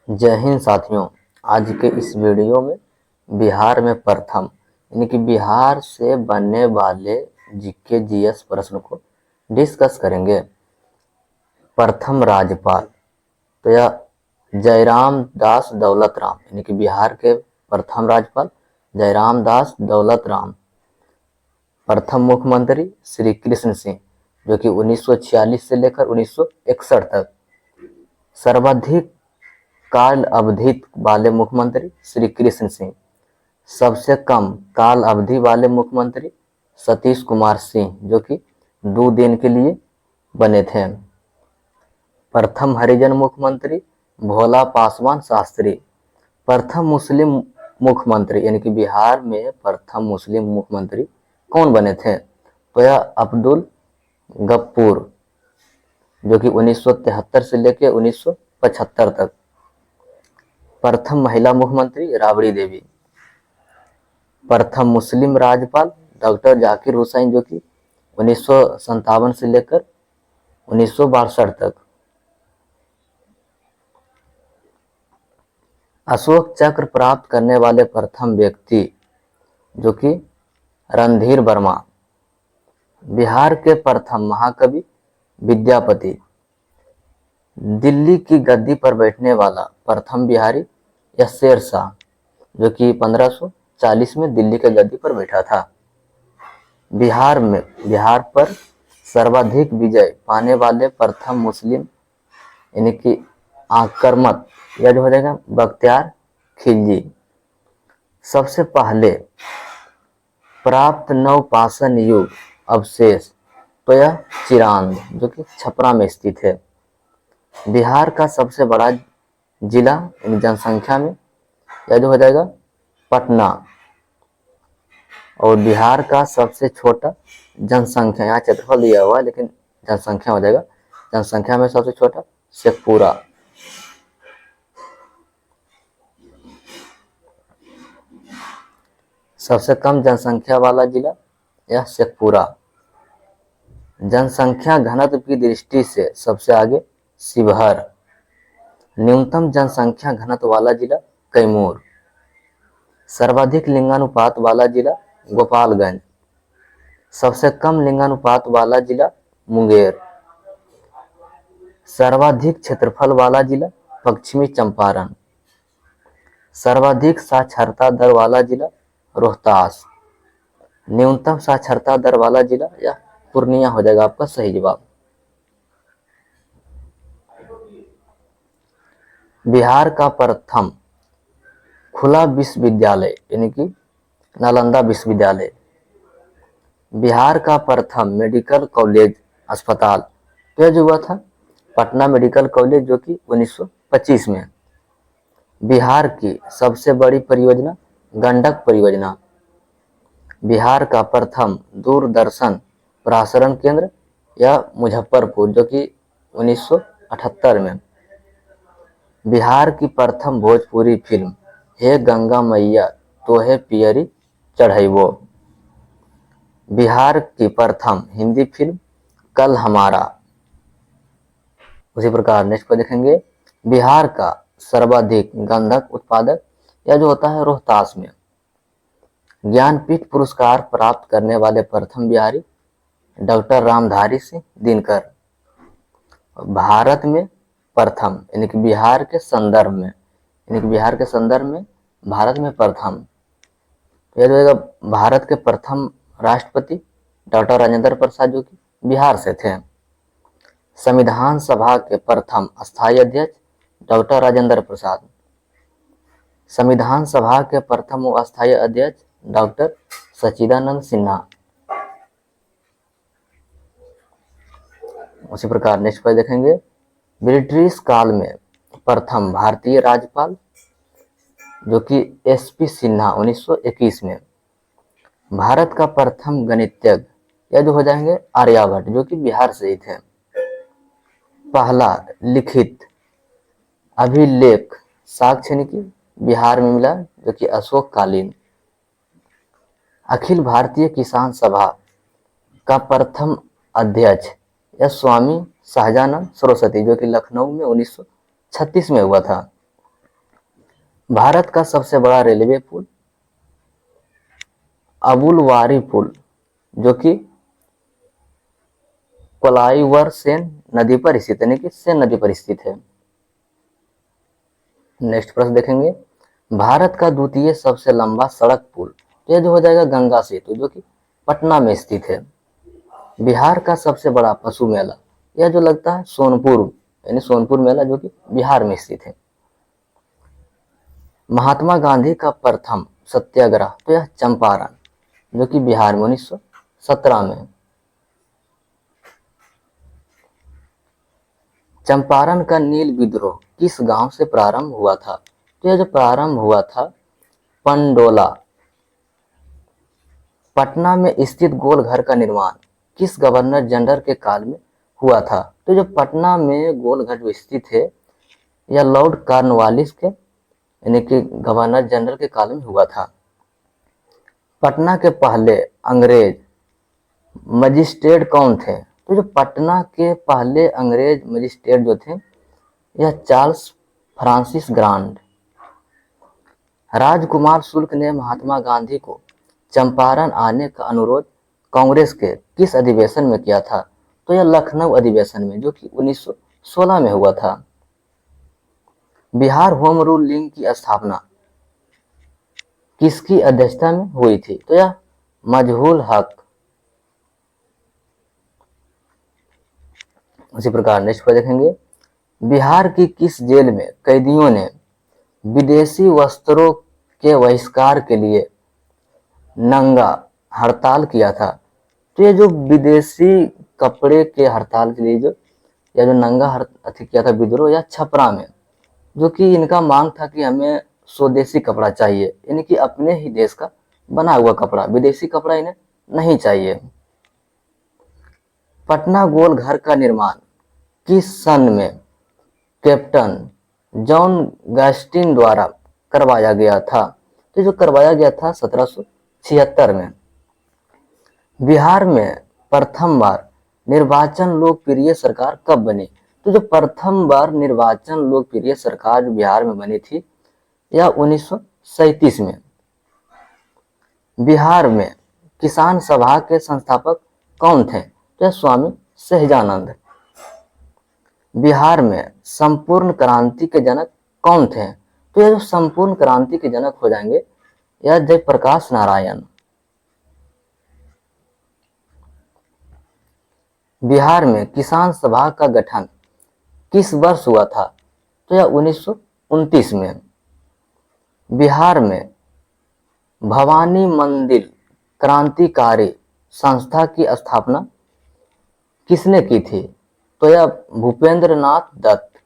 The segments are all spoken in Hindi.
जय हिंद साथियों। आज के इस वीडियो में बिहार में प्रथम यानी कि बिहार से बनने वाले जीके जीएस प्रश्न को डिस्कस करेंगे। प्रथम राज्यपाल तो यह जयराम दास दौलत राम यानी कि बिहार के प्रथम राज्यपाल जयराम दास दौलत राम। प्रथम मुख्यमंत्री श्री कृष्ण सिंह जो कि 1946 से लेकर 1961 तक। सर्वाधिक काल अवधि वाले मुख्यमंत्री श्री कृष्ण सिंह। सबसे कम काल अवधि वाले मुख्यमंत्री सतीश कुमार सिंह जो कि 2 दिन के लिए बने थे। प्रथम हरिजन मुख्यमंत्री भोला पासवान शास्त्री। प्रथम मुस्लिम मुख्यमंत्री यानी कि बिहार में प्रथम मुस्लिम मुख्यमंत्री कौन बने थे? तो यह अब्दुल गफ्फूर जो कि 1973 से लेकर 1975 तक। प्रथम महिला मुख्यमंत्री राबड़ी देवी। प्रथम मुस्लिम राज्यपाल डॉक्टर जाकिर हुसैन जो कि 1957 से लेकर 1962 तक। अशोक चक्र प्राप्त करने वाले प्रथम व्यक्ति जो कि रणधीर वर्मा। बिहार के प्रथम महाकवि विद्यापति। दिल्ली की गद्दी पर बैठने वाला प्रथम बिहारी या शेर शाह जो कि 1540 में दिल्ली के गद्दी पर बैठा था। बिहार पर सर्वाधिक विजय पाने वाले प्रथम मुस्लिम यानी कि आक्रामक या जो हो जाएगा बख्तियार खिलजी। सबसे पहले प्राप्त नवपाषाण युग अवशेष तो यह चिरांद जो कि छपरा में स्थित है। बिहार का सबसे बड़ा जिला यानी जनसंख्या में यह जो हो जाएगा पटना। और बिहार का सबसे छोटा जनसंख्या, यहाँ क्षेत्रफल दिया हुआ है लेकिन जनसंख्या हो जाएगा, जनसंख्या में सबसे छोटा शेखपुरा। सबसे कम जनसंख्या वाला जिला यह शेखपुरा। जनसंख्या घनत्व की दृष्टि से सबसे आगे शिवहर। न्यूनतम जनसंख्या घनत्व वाला जिला कैमूर। सर्वाधिक लिंगानुपात वाला जिला गोपालगंज। सबसे कम लिंगानुपात वाला जिला मुंगेर। सर्वाधिक क्षेत्रफल वाला जिला पश्चिमी चंपारण। सर्वाधिक साक्षरता दर वाला जिला रोहतास। न्यूनतम साक्षरता दर वाला जिला या पूर्णिया हो जाएगा आपका सही जवाब। बिहार का प्रथम खुला विश्वविद्यालय यानी कि नालंदा विश्वविद्यालय। बिहार का प्रथम मेडिकल कॉलेज अस्पताल तो जो हुआ था पटना मेडिकल कॉलेज जो कि 1925 में। बिहार की सबसे बड़ी परियोजना गंडक परियोजना। बिहार का प्रथम दूरदर्शन प्रसारण केंद्र या मुजफ्फरपुर जो कि 1978 में। बिहार की प्रथम भोजपुरी फिल्म हे गंगा मैया तोहे पियरी चढ़ैबो। बिहार की प्रथम हिंदी फिल्म कल हमारा। उसी प्रकार नेक्स्ट पर देखेंगे बिहार का सर्वाधिक गंधक उत्पादक या जो होता है रोहतास में। ज्ञानपीठ पुरस्कार प्राप्त करने वाले प्रथम बिहारी डॉक्टर रामधारी सिंह दिनकर। भारत में प्रथम यानी कि बिहार के संदर्भ में भारत में प्रथम यह जो है भारत के प्रथम राष्ट्रपति डॉक्टर राजेंद्र प्रसाद जो कि बिहार से थे। संविधान सभा के प्रथम अस्थायी अध्यक्ष डॉक्टर राजेंद्र प्रसाद। संविधान सभा के प्रथम अस्थायी अध्यक्ष डॉक्टर सच्चिदानंद सिन्हा। उसी प्रकार नेक्स्ट पर देखेंगे ब्रिटिश काल में प्रथम भारतीय राज्यपाल जो कि एसपी सिन्हा 1921 में। भारत का प्रथम गणितज्ञ या जो हो जाएंगे आर्यभट्ट जो कि बिहार से ही थे। पहला लिखित अभिलेख साक्ष्य की बिहार में मिला जो कि अशोक कालीन। अखिल भारतीय किसान सभा का प्रथम अध्यक्ष या स्वामी सहजानंद सरस्वती जो कि लखनऊ में 1936 में हुआ था। भारत का सबसे बड़ा रेलवे पुल अबुलवारी पुल, जो कि कोलाईवर सेन नदी पर स्थित है, यानी कि सेन नदी पर स्थित है। नेक्स्ट प्रश्न देखेंगे, भारत का द्वितीय सबसे लंबा सड़क पुल, तो यह जो हो जाएगा गंगा सेतु, जो कि पटना में स्थित है। बिहार का सबसे बड़ा पशु मेला, यह जो लगता है सोनपुर, यानी सोनपुर मेला, जो कि बिहार में स्थित है। महात्मा गांधी का प्रथम सत्याग्रह, तो यह चंपारण, जो कि बिहार में 1917 में। चंपारण का नील विद्रोह किस गांव से प्रारंभ हुआ था, तो यह जो प्रारंभ हुआ था पंडोला। पटना में स्थित गोलघर का निर्माण किस गवर्नर जनरल के काल में हुआ था, तो जो पटना में गोलघर जो स्थित है यह लॉर्ड कॉर्नवालिस के, यानी कि गवर्नर जनरल के काल में हुआ था। पटना के पहले अंग्रेज मजिस्ट्रेट कौन थे, तो जो पटना के पहले अंग्रेज मजिस्ट्रेट जो थे यह चार्ल्स फ्रांसिस ग्रांड। राजकुमार शुक्ल ने महात्मा गांधी को चंपारण आने का अनुरोध कांग्रेस के किस अधिवेशन में किया था, तो यह लखनऊ अधिवेशन में, जो कि 1916 में हुआ था। बिहार होम रूल लीग की स्थापना किसकी अध्यक्षता में हुई थी, तो यह मजहूल हक। उसी प्रकार नेक्स्ट पर देखेंगे, बिहार की किस जेल में कैदियों ने विदेशी वस्त्रों के बहिष्कार के लिए नंगा हड़ताल किया था, तो ये जो विदेशी कपड़े के हड़ताल के लिए जो या जो नंगा किया था विद्रोह, या छपरा में, जो कि इनका मांग था कि हमें स्वदेशी कपड़ा चाहिए, यानी कि अपने ही देश का बना हुआ कपड़ा, विदेशी कपड़ा इन्हें नहीं चाहिए। पटना गोल घर का निर्माण किस सन में कैप्टन जॉन गस्टिन द्वारा करवाया गया था, तो जो करवाया गया था 1776 में। बिहार में प्रथम बार निर्वाचन लोकप्रिय सरकार कब बनी, तो जो प्रथम बार निर्वाचन लोकप्रिय सरकार जो बिहार में बनी थी यह 1937 में। बिहार में किसान सभा के संस्थापक कौन थे, तो स्वामी सहजानंद। बिहार में संपूर्ण क्रांति के जनक कौन थे, तो यह जो संपूर्ण क्रांति के जनक हो जाएंगे यह जयप्रकाश नारायण। बिहार में किसान सभा का गठन किस वर्ष हुआ था, तो यह 1929 में। बिहार में भवानी मंदिर क्रांतिकारी संस्था की स्थापना किसने की थी, तो यह भूपेंद्र नाथ दत्त।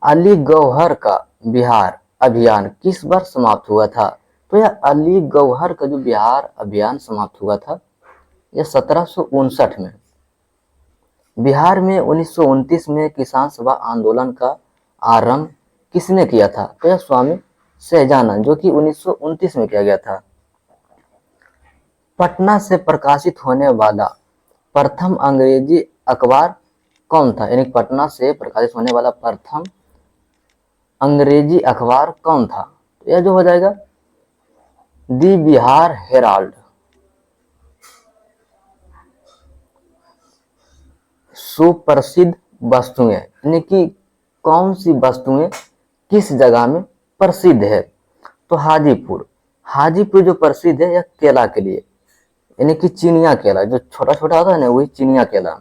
अली गौहर का बिहार अभियान किस वर्ष समाप्त हुआ था, तो यह अली गौहर का जो बिहार अभियान समाप्त हुआ था यह 1759 में। बिहार में 1929 में किसान सभा आंदोलन का आरंभ किसने किया था, तो यह स्वामी सहजानंद, जो कि 1929 में किया गया था। पटना से प्रकाशित होने वाला प्रथम अंग्रेजी अखबार कौन था, यानी पटना से प्रकाशित होने वाला प्रथम अंग्रेजी अखबार कौन था, तो यह जो हो जाएगा दी बिहार हेराल्ड। सुप्रसिद्ध वस्तुएं, यानी कि कौन सी वस्तुएं किस जगह में प्रसिद्ध है, तो हाजीपुर। हाजीपुर जो प्रसिद्ध है यह केला के लिए, यानी कि चिनिया केला जो छोटा छोटा होता है ना, वही चिनिया केला।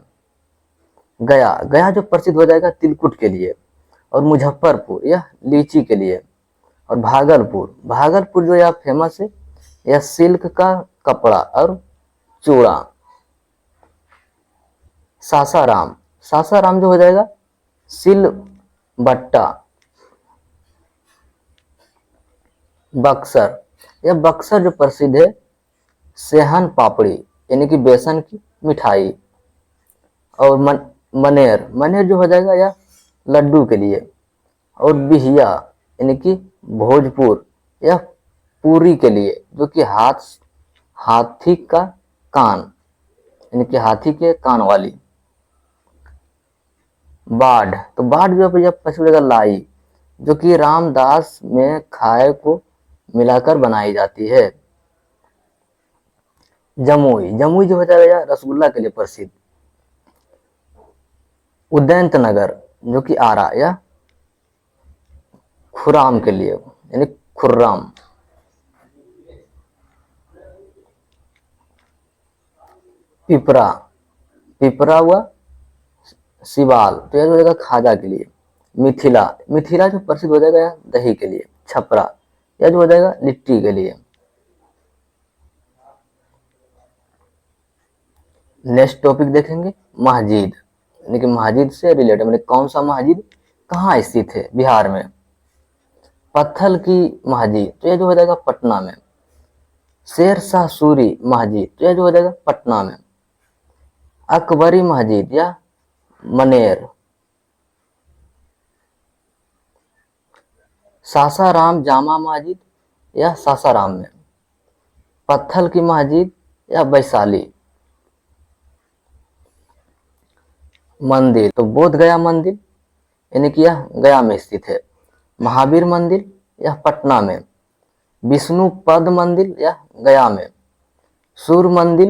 गया, गया जो प्रसिद्ध हो जाएगा तिलकुट के लिए। और मुजफ्फरपुर यह लीची के लिए। और भागलपुर, भागलपुर जो यह फेमस है यह सिल्क का कपड़ा और चूड़ा। सासाराम, सासाराम जो हो जाएगा सिल बट्टा। बक्सर, यह बक्सर जो प्रसिद्ध है सेहन पापड़ी, यानी कि बेसन की मिठाई। और मनेर, मनेर जो हो जाएगा यह लड्डू के लिए। और बिहिया, यानी कि भोजपुर, यह पूरी के लिए, जो कि हाथी का कान, यानी कि हाथी के कान वाली। बाढ़, तो बाढ़ जो है पश्चिम बंगाल लाई, जो कि रामदास में खाए को मिलाकर बनाई जाती है। जमुई, जमुई जो होता है रसगुल्ला के लिए प्रसिद्ध। उदयंत नगर जो कि आरा या खुराम के लिए यानी खुर्राम। पिपरा, पिपरा हुआ सिवाल तो यह हो जाएगा खाजा के लिए। मिथिला, मिथिला जो प्रसिद्ध हो जाएगा दही के लिए। छपरा यह जो हो जाएगा लिट्टी के लिए। नेक्स्ट टॉपिक देखेंगे मस्जिद, यानी कि मस्जिद से रिलेटेड, यानी कौन सा मस्जिद कहाँ स्थित है बिहार में। पत्थल की मस्जिद तो यह जो हो जाएगा पटना में। शेर शाह सूरी मस्जिद तो यह जो हो जाएगा पटना में। अकबरी मस्जिद या मनेर। सासाराम जामा मस्जिद या सासाराम में। पत्थल की मस्जिद या वैशाली। मंदिर तो बोध गया मंदिर यानी कि यह गया में स्थित है। महावीर मंदिर यह पटना में। विष्णु पद मंदिर यह गया में। सूर्य मंदिर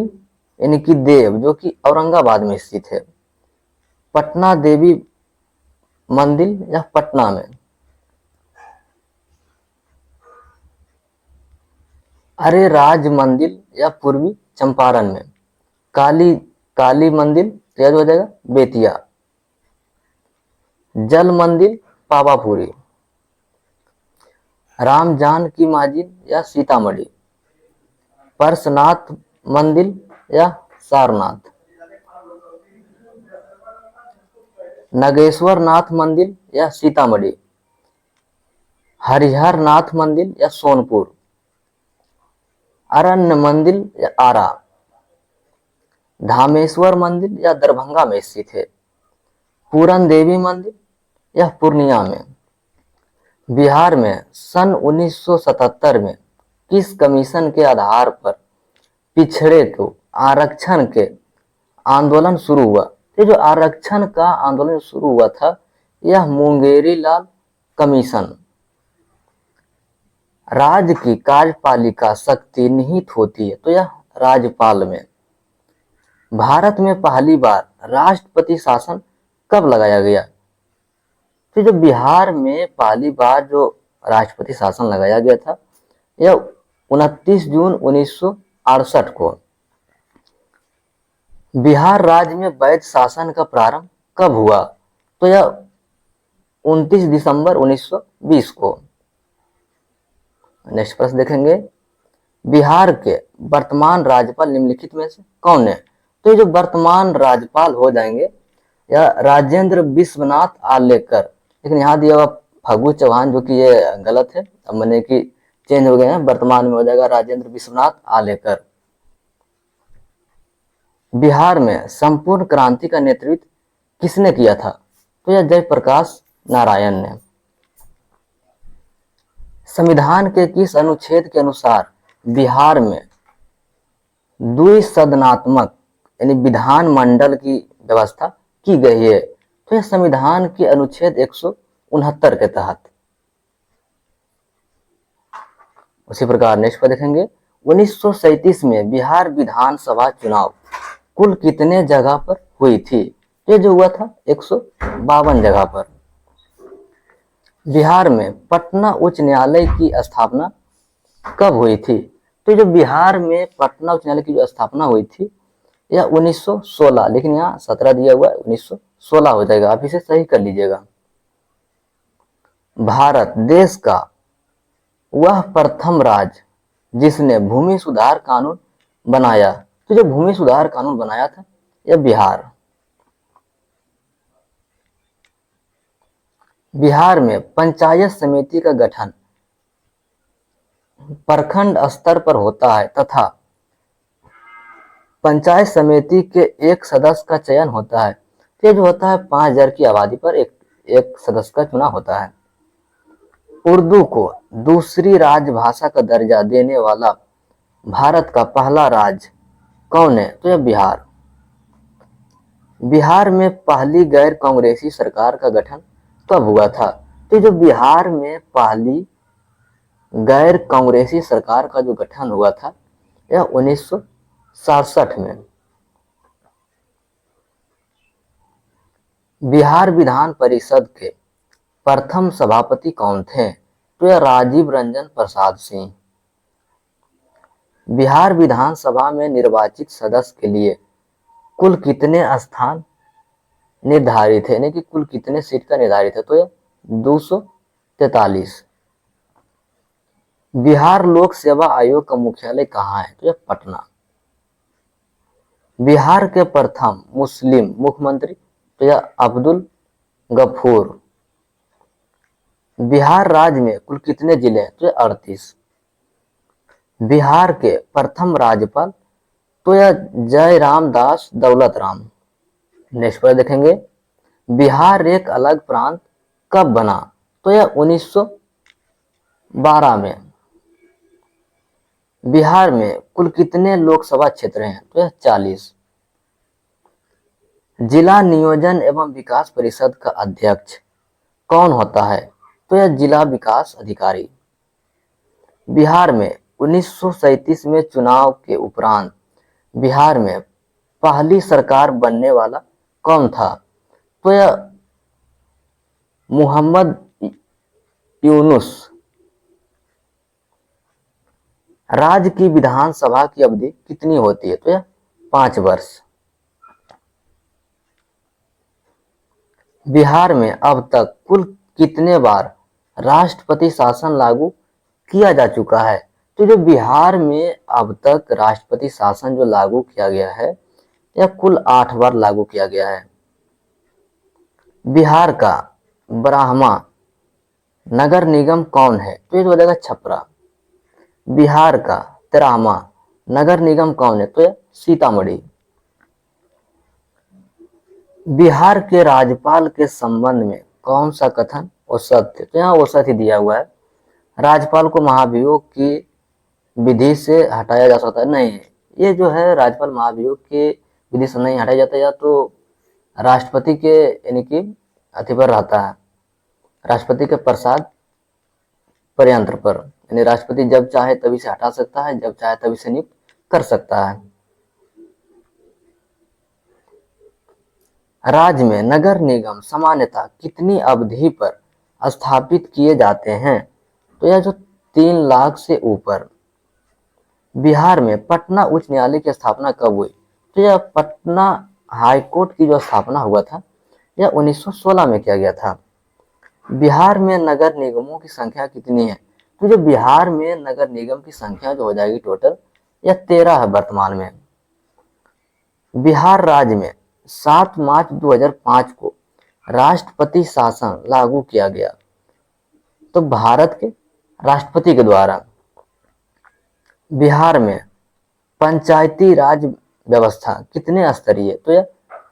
यानी कि देव जो कि औरंगाबाद में स्थित है। पटना देवी मंदिर यह पटना में। अरे राज मंदिर या पूर्वी चंपारण में। काली, काली मंदिर यह हो जाएगा बेतिया। जल मंदिर पावापुरी। राम जान की मस्जिद या सीतामढ़ी। परसनाथ मंदिर या सारनाथ। नागेश्वर नाथ मंदिर या सीतामढ़ी। हरिहर नाथ मंदिर या सोनपुर। अरण्य मंदिर या आरा। धामेश्वर मंदिर या दरभंगा में स्थित है। पूरन देवी मंदिर या पूर्णिया में। बिहार में सन 1977 में किस कमीशन के आधार पर पिछड़े को आरक्षण के आंदोलन शुरू हुआ। ये जो आरक्षण का आंदोलन शुरू हुआ था यह मुंगेरी लाल कमीशन। राज्य की कार्यपालिका शक्ति निहित होती है तो यह राज्यपाल में। भारत में पहली बार राष्ट्रपति शासन कब लगाया गया। तो जो बिहार में पहली बार जो राष्ट्रपति शासन लगाया गया था यह 29 जून 1968 को। बिहार राज्य में वैध शासन का प्रारंभ कब हुआ तो यह 29 दिसंबर 1920 को। नेक्स्ट प्रश्न देखेंगे बिहार के वर्तमान राज्यपाल निम्नलिखित में से कौन है। तो ये जो वर्तमान राज्यपाल हो जाएंगे या राजेंद्र विश्वनाथ आलेकर, लेकिन यहाँ दिया हुआ फागू चौहान जो कि ये गलत है, अब मैंने कि चेंज हो गए हैं, वर्तमान में हो जाएगा राजेंद्र विश्वनाथ आलेकर। बिहार में संपूर्ण क्रांति का नेतृत्व किसने किया था तो यह जयप्रकाश नारायण ने। संविधान के किस अनुच्छेद के अनुसार बिहार में द्विसदनात्मक यानी विधानमंडल की व्यवस्था की गई है। तो यह संविधान के अनुच्छेद 169 के तहत। उसी प्रकार नेक्स्ट पर देखेंगे 1937 में बिहार विधानसभा चुनाव कुल कितने जगह पर हुई थी। ये जो हुआ था 152 जगह पर। बिहार में पटना उच्च न्यायालय की स्थापना कब हुई थी। तो जो बिहार में पटना उच्च न्यायालय की जो स्थापना हुई थी यह 1916, लेकिन यहाँ 17 दिया हुआ है, 1916 हो जाएगा, आप इसे सही कर लीजिएगा। भारत देश का वह प्रथम राज्य जिसने भूमि सुधार कानून बनाया। तो जो भूमि सुधार कानून बनाया था यह बिहार। बिहार में पंचायत समिति का गठन प्रखंड स्तर पर होता है तथा पंचायत समिति के एक सदस्य का चयन होता है। ये जो होता है 5000 की आबादी पर एक सदस्य का चुनाव होता है। उर्दू को दूसरी राजभाषा का दर्जा देने वाला भारत का पहला राज्य कौन है तो यह बिहार। बिहार में पहली गैर कांग्रेसी सरकार का गठन कब हुआ था तो जो बिहार में पहली गैर कांग्रेसी सरकार का जो गठन हुआ था यह 1967 में। बिहार विधान परिषद के प्रथम सभापति कौन थे? तो यह राजीव रंजन प्रसाद सिंह। बिहार विधानसभा में निर्वाचित सदस्य के लिए कुल कितने स्थान निर्धारित है, यानी कि कुल कितने सीट का निर्धारित है? तो यह 243। बिहार लोक सेवा आयोग का मुख्यालय कहाँ है? तो यह पटना। बिहार के प्रथम मुस्लिम मुख्यमंत्री? तो यह अब्दुल गफूर। बिहार राज्य में कुल कितने जिले हैं? तो यह 38। बिहार के प्रथम राज्यपाल? तो यह जयराम दास दौलत राम। नेक्स्ट पर देखेंगे, बिहार एक अलग प्रांत कब बना? तो यह 1912 में। बिहार में कुल कितने लोकसभा क्षेत्र हैं? तो यह 40। जिला नियोजन एवं विकास परिषद का अध्यक्ष कौन होता है? तो यह जिला विकास अधिकारी। बिहार में 1937 में चुनाव के उपरांत बिहार में पहली सरकार बनने वाला कौन था? तो यह मोहम्मद यूनुस। राज्य की विधानसभा की अवधि कितनी होती है? तो यह 5 वर्ष। बिहार में अब तक कुल कितने बार राष्ट्रपति शासन लागू किया जा चुका है? तो जो बिहार में अब तक राष्ट्रपति शासन जो लागू किया गया है यह कुल 8 बार लागू किया गया है। बिहार का ब्राह्मा नगर निगम कौन है? तो ये हो जाएगा छपरा। बिहार का तिरामा नगर निगम कौन है? तो यह सीतामढ़ी। बिहार के राज्यपाल के संबंध में कौन सा कथन औसत है? तो यहाँ औसत ही दिया हुआ है। राज्यपाल को महाभियोग की विधि से हटाया जा सकता है? नहीं, ये जो है राज्यपाल महाभियोग की विधि से नहीं हटाया जाता, या तो राष्ट्रपति के यानी कि अति पर रहता है, राष्ट्रपति के प्रसाद प्रयंत्र पर, यानी राष्ट्रपति जब चाहे तभी से हटा सकता है, जब चाहे तभी से नियुक्त कर सकता है। राज्य में नगर निगम सामान्यतः कितनी अवधि पर स्थापित किए जाते हैं? तो यह जो 3 लाख से ऊपर। बिहार में पटना उच्च न्यायालय की स्थापना कब हुई? तो यह पटना हाईकोर्ट की जो स्थापना हुआ था यह 1916 में किया गया था। बिहार में नगर निगमों की संख्या कितनी है? तो जो बिहार में नगर निगम की संख्या जो हो जाएगी टोटल यह 13 है वर्तमान में। बिहार राज्य में 7 मार्च 2005 को राष्ट्रपति शासन लागू किया गया, तो भारत के राष्ट्रपति के द्वारा। बिहार में पंचायती राज व्यवस्था कितने स्तरीय? तो यह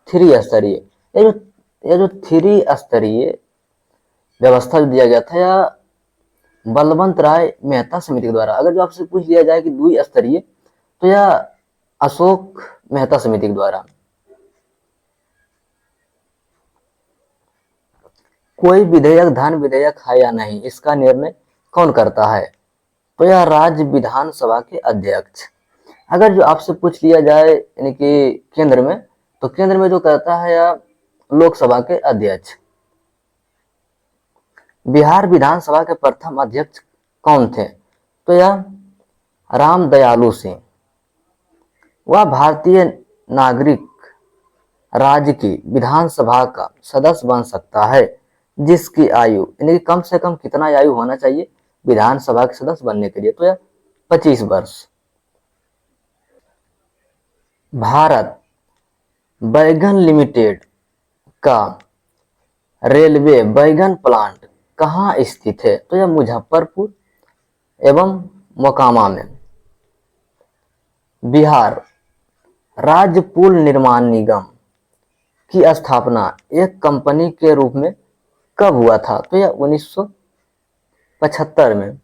3 स्तरीय। यह जो 3 स्तरीय व्यवस्था जो दिया गया था यह बलवंत राय मेहता समिति के द्वारा। अगर जो आपसे पूछ लिया जाए कि 2 स्तरीय तो यह अशोक मेहता समिति के द्वारा। कोई विधेयक धन विधेयक है या नहीं, इसका निर्णय कौन करता है? तो यह राज्य विधानसभा के अध्यक्ष। अगर जो आपसे पूछ लिया जाए यानी कि केंद्र में, तो केंद्र में जो करता है यह लोकसभा के अध्यक्ष। बिहार विधानसभा के प्रथम अध्यक्ष कौन थे? तो यह राम दयालु सिंह। वह भारतीय नागरिक राज्य की विधानसभा का सदस्य बन सकता है जिसकी आयु यानी कम से कम कितना आयु होना चाहिए विधानसभा के सदस्य बनने के लिए? तो यह 25 वर्ष। भारत बैगन लिमिटेड का रेलवे बैगन प्लांट कहाँ स्थित है? तो यह मुजफ्फरपुर एवं मोकामा में। बिहार राज्य पुल निर्माण निगम की स्थापना एक कंपनी के रूप में कब हुआ था? तो यह 1975 में।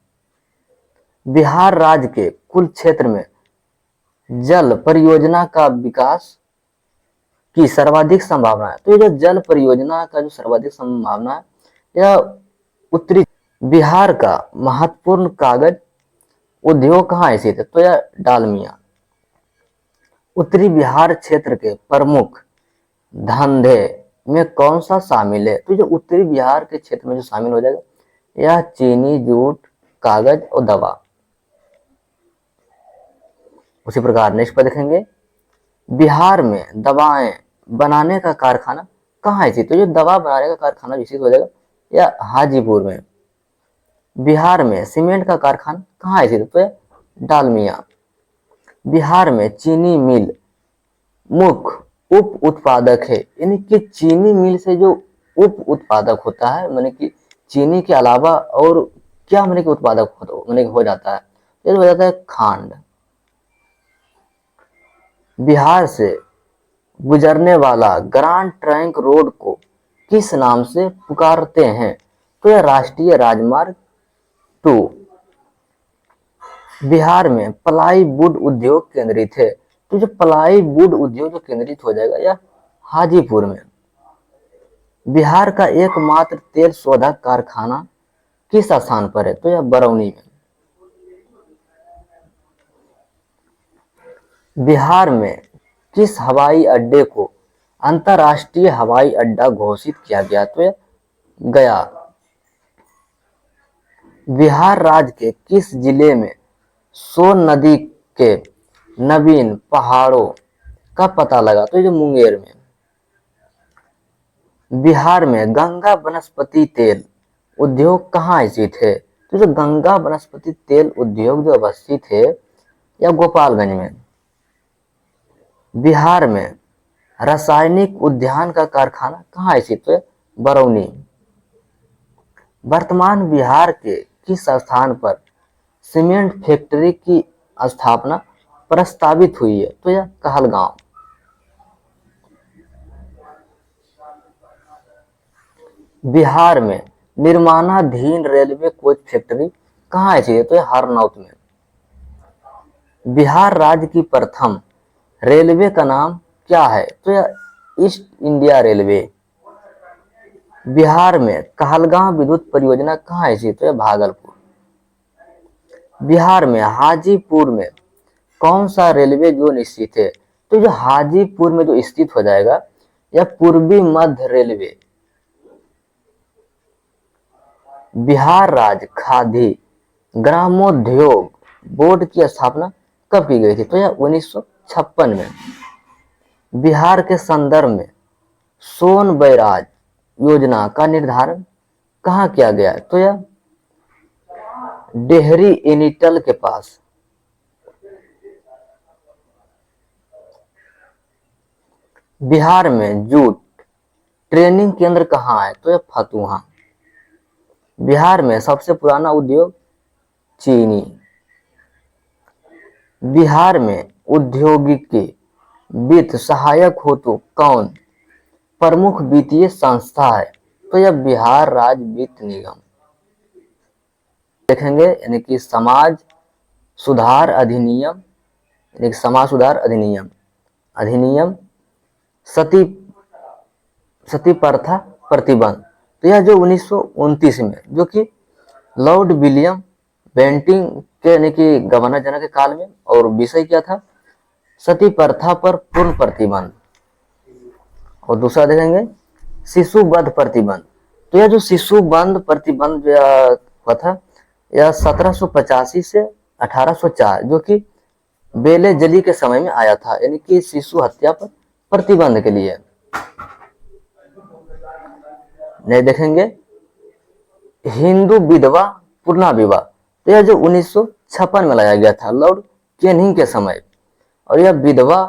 बिहार राज्य के कुल क्षेत्र में जल परियोजना का विकास की सर्वाधिक संभावना है। तो ये जो जल परियोजना का जो सर्वाधिक संभावना है यह उत्तरी बिहार का महत्वपूर्ण कागज उद्योग कहाँ स्थित है? तो यह डालमिया। उत्तरी बिहार क्षेत्र के प्रमुख धंधे में कौन सा शामिल है? तो जो उत्तरी बिहार के क्षेत्र में जो शामिल हो जाएगा यह चीनी, जूट, कागज और दवा। उसी प्रकार नेक्स्ट पर देखेंगे, बिहार में दवाएं बनाने का कारखाना कहाँ स्थित? तो जो दवा बनाने का कारखाना विकसित हो जाएगा यह हाजीपुर में। बिहार में सीमेंट का कारखाना कहाँ स्थित? तो डालमिया। बिहार में चीनी मिल मुख्य उप उत्पादक है, यानी कि चीनी मिल से जो उप उत्पादक होता है, माने कि चीनी के अलावा और क्या माने कि उत्पादक हो जाता है, ये हो जाता है खांड। बिहार से गुजरने वाला ग्रांड ट्रंक रोड को किस नाम से पुकारते हैं? तो यह राष्ट्रीय राजमार्ग 2। बिहार में प्लाई वुड उद्योग केंद्रित है, तो जो प्लाई वुड उद्योग जो केंद्रित हो जाएगा यह हाजीपुर में। बिहार का एकमात्र तेल शोधक कारखाना किस स्थान पर है? तो यह बरौनी में। बिहार में किस हवाई अड्डे को अंतर्राष्ट्रीय हवाई अड्डा घोषित किया गया? तो यह गया। बिहार राज्य के किस जिले में सोन नदी के नवीन पहाड़ों का पता लगा? तो ये मुंगेर में। बिहार में गंगा वनस्पति तेल उद्योग कहाँ स्थित है? तो जो गंगा वनस्पति तेल उद्योग जो अवस्थित है या गोपालगंज में। बिहार में रासायनिक उद्यान का कारखाना कहाँ स्थित है? बरौनी। वर्तमान बिहार के किस स्थान पर सीमेंट फैक्ट्री की स्थापना प्रस्तावित हुई है? तो यह कहलगांव। बिहार में निर्माणाधीन रेलवे कोच फैक्ट्री कहाँ स्थित है? तो यह हरनौत में। बिहार राज्य की प्रथम रेलवे का नाम क्या है? तो यह ईस्ट इंडिया रेलवे। बिहार में कहलगांव विद्युत परियोजना कहाँ स्थित? तो यह भागलपुर। बिहार में हाजीपुर में कौन सा रेलवे जोन स्थित है? तो जो हाजीपुर में जो स्थित हो जाएगा यह पूर्वी मध्य रेलवे। बिहार राज्य खादी ग्रामोद्योग बोर्ड की स्थापना कब की गई थी? तो यह 1956 में। बिहार के संदर्भ में सोन बैराज योजना का निर्धारण कहाँ किया गया है? तो यह डेहरी एनीटल के पास। बिहार में जूट ट्रेनिंग केंद्र कहाँ है? तो यह फतुहा। बिहार में सबसे पुराना उद्योग चीनी। बिहार में औद्योगिकी वित्त सहायक हो तो कौन प्रमुख वित्तीय संस्था है? तो यह बिहार राज्य वित्त निगम। देखेंगे यानी कि समाज सुधार अधिनियम, यानी समाज सुधार अधिनियम सती प्रथा प्रतिबंध। तो यह जो 1929 में जो कि लॉर्ड विलियम बेंटिंग के यानी कि गवर्नर जनरल के काल में, और विषय क्या था? सती प्रथा पर पूर्ण प्रतिबंध। और दूसरा देखेंगे शिशु वध प्रतिबंध। तो यह जो शिशु वध प्रतिबंध हुआ था यह 1785 से 1804 जो कि बेले जली के समय में आया था, यानी कि शिशु हत्या पर प्रतिबंध के लिए। नहीं देखेंगे हिंदू विधवा पुनर्विवाह। तो यह जो 1956 में लाया गया था लॉर्ड कैनिंग के समय, और यह विधवा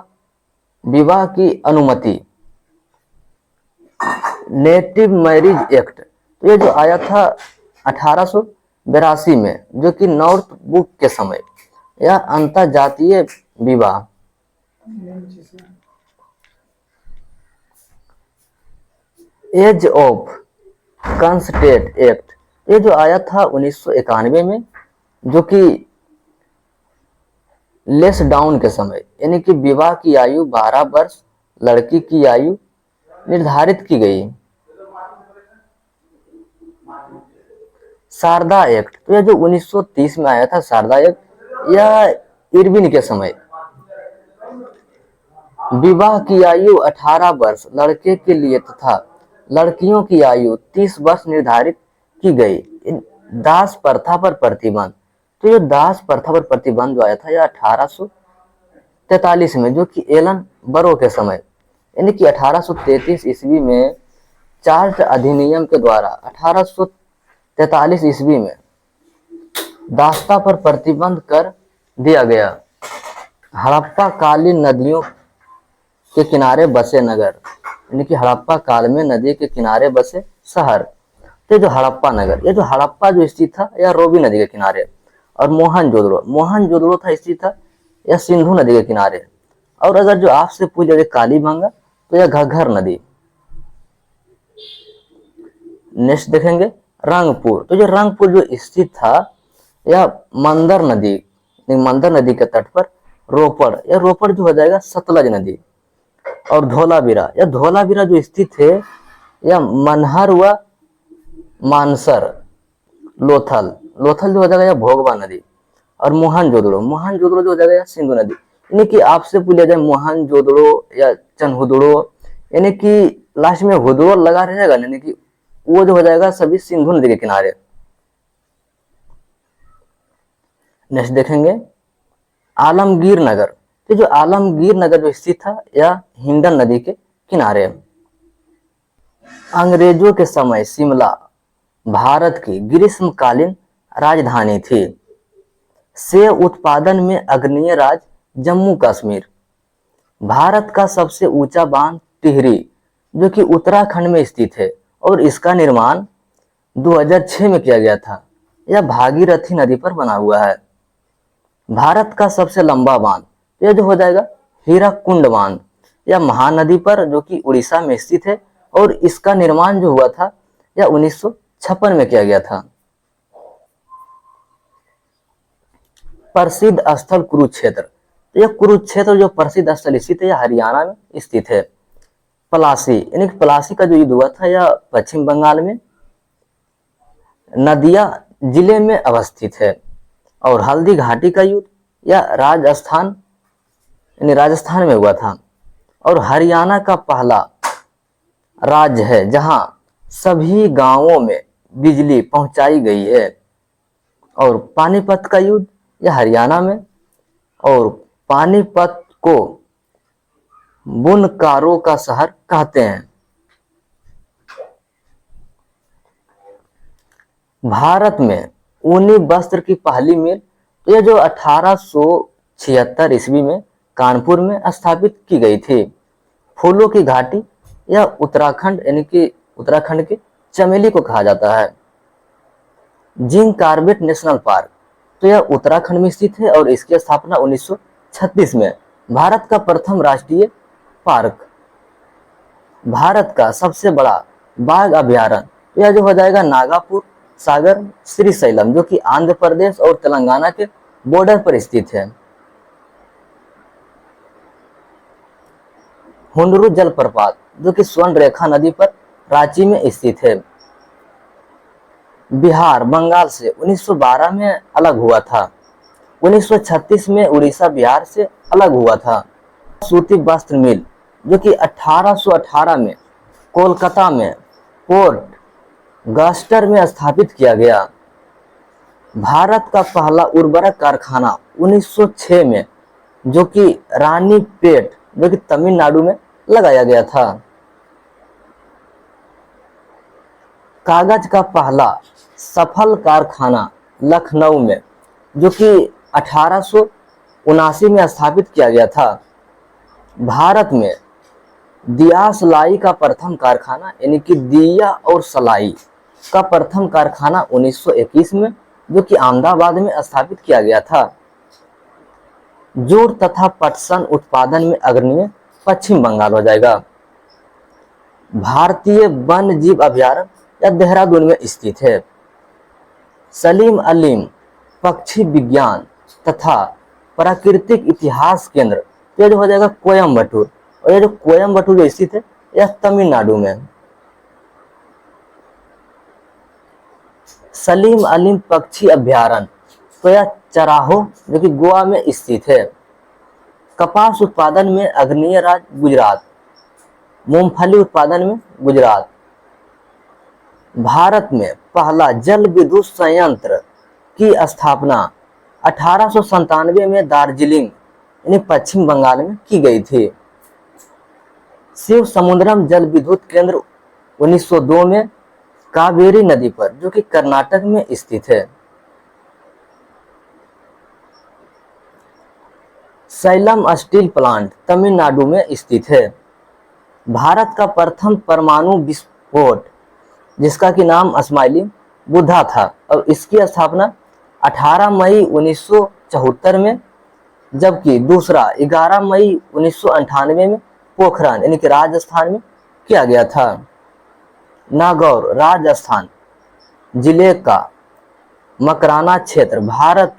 विवाह की अनुमति नेटिव मैरिज एक्ट। तो यह जो आया था 1882 में जो कि नॉर्थ बुक के समय, यह अंतरजातीय विवाह। एज ऑफ कंसेंट एक्ट ये जो आया था 1991 में जो कि लेस डाउन के समय, यानी कि विवाह की आयु 12 वर्ष, लड़की की आयु निर्धारित की गई। शारदा एक्ट, तो यह जो 1930 में आया था शारदा एक्ट, यह इरविन के समय। विवाह की आयु 18 वर्ष लड़के के लिए तथा लड़कियों की आयु 30 वर्ष निर्धारित की गई। दास प्रथा पर प्रतिबंध, तो ये दास प्रथा पर प्रतिबंध जो आया था यह 1843 में, जो कि एलन बरो के समय, यानी कि 1833 ईस्वी में चार्ट अधिनियम के द्वारा 1843 ईस्वी में दासता पर प्रतिबंध कर दिया गया। हड़प्पा कालीन नदियों के किनारे बसे नगर, यानी कि हड़प्पा काल में नदी के किनारे बसे शहर, तो जो हड़प्पा नगर, ये जो हड़प्पा जो स्थित था यह रोवी नदी के किनारे, और मोहनजोदड़ो था स्थित था यह सिंधु नदी के किनारे, और अगर जो आपसे पूछ जाए कालीबंगा तो यह घग्घर नदी। नेक्स्ट देखेंगे रंगपुर, तो जो रंगपुर जो स्थित था यह मंदर नदी के तट पर। रोपड़, यह रोपड़ जो हो जाएगा सतलज नदी। और धोलावीरा जो स्थित है यह मनहर व मानसर, लोथल जो हो जाएगा यह भोगवा नदी। और मोहनजोदड़ो जो हो जाएगा यह सिंधु नदी। यानी कि आपसे पूछा जाए मोहनजोदड़ो या चनहुदड़ो, यानी कि लास्ट में हुदड़ो लगा रहेगा, यानी कि वो जो हो जाएगा सभी सिंधु नदी के किनारे। नेक्स्ट देखेंगे आलमगीर नगर, तो जो आलमगीर नगर जो स्थित था यह हिंडन नदी के किनारे। अंग्रेजों के समय शिमला भारत की ग्रीष्मकालीन राजधानी थी। सेब उत्पादन में अग्रणीय राज्य जम्मू कश्मीर। भारत का सबसे ऊंचा बांध टिहरी, जो कि उत्तराखंड में स्थित है, और इसका निर्माण 2006 में किया गया था। यह भागीरथी नदी पर बना हुआ है। भारत का सबसे लंबा बांध, यह जो हो जाएगा हीराकुंड बांध, यह महानदी पर जो कि उड़ीसा में स्थित है, और इसका निर्माण जो हुआ था यह 1956 में किया गया था। प्रसिद्ध स्थल कुरुक्षेत्र, यह कुरुक्षेत्र जो प्रसिद्ध स्थल स्थित है यह हरियाणा में स्थित है। पलासी, यानी कि पलासी का जो युद्ध हुआ था यह पश्चिम बंगाल में नदिया जिले में अवस्थित है। और हल्दी घाटी का युद्ध यह राजस्थान में हुआ था। और हरियाणा का पहला राज्य है जहां सभी गांवों में बिजली पहुंचाई गई है। और पानीपत का युद्ध यह हरियाणा में, और पानीपत को बुनकारों का शहर कहते हैं। भारत में ऊनी वस्त्र की पहली मिल, तो यह जो 1876 ईस्वी में कानपुर में स्थापित की गई थी। फूलों की घाटी, यह उत्तराखंड, यानी कि उत्तराखंड के चमेली को कहा जाता है। जिंक कार्बेट नेशनल पार्क, तो यह उत्तराखंड में स्थित है, और इसकी स्थापना 1936 में। भारत का प्रथम राष्ट्रीय पार्क। भारत का सबसे बड़ा बाघ अभयारण्य, तो यह जो हो जाएगा नागापुर सागर श्रीशैलम, जो कि आंध्र प्रदेश और तेलंगाना के बॉर्डर पर स्थित है। हुंडरू जलप्रपात, जो कि स्वर्ण रेखा नदी पर रांची में स्थित है। बिहार बंगाल से 1912 में अलग हुआ था। 1936 में उड़ीसा बिहार से अलग हुआ था। सूती वस्त्र मिल, जो कि 1818 में कोलकाता में पोर्ट गास्टर में स्थापित किया गया। भारत का पहला उर्वरक कारखाना 1906 में, जो कि रानीपेट, जो कि तमिलनाडु में लगाया गया था। कागज का पहला सफल कारखाना लखनऊ में, जो कि 1879 में स्थापित किया गया था। भारत में दिया सलाई का प्रथम कारखाना, यानी कि दिया और सलाई का प्रथम कारखाना 1921 में, जो कि अहमदाबाद में स्थापित किया गया था। जूट तथा पटसन उत्पादन में अग्रणीय पश्चिम बंगाल हो जाएगा। भारतीय वन्य जीव अभयारण्य यह देहरादून में स्थित है। सलीम अलीम पक्षी विज्ञान तथा प्राकृतिक इतिहास केंद्र, यह जो हो जाएगा कोयम्बटूर, और यह जो कोयम्बटूर जो स्थित है यह तमिलनाडु में। सलीम अली पक्षी अभ्यारण्य, तो यह चराहो जो कि गोवा में स्थित है। कपास उत्पादन में अग्रणीय राज्य गुजरात, मूंगफली उत्पादन में गुजरात। भारत में पहला जल विद्युत संयंत्र की स्थापना 1897 में दार्जिलिंग यानी पश्चिम बंगाल में की गई थी। शिव समुद्रम जल विद्युत केंद्र 1902 में कावेरी नदी पर जो कि कर्नाटक में स्थित है। सैलम स्टील प्लांट तमिलनाडु में स्थित है। भारत का प्रथम परमाणु विस्फोट जिसका कि नाम स्माइलिंग बुद्धा था और इसकी स्थापना 18 मई 1974 में, जबकि दूसरा 11 मई 1998 में पोखरण यानी कि राजस्थान में किया गया था। नागौर राजस्थान जिले का मकराना क्षेत्र भारत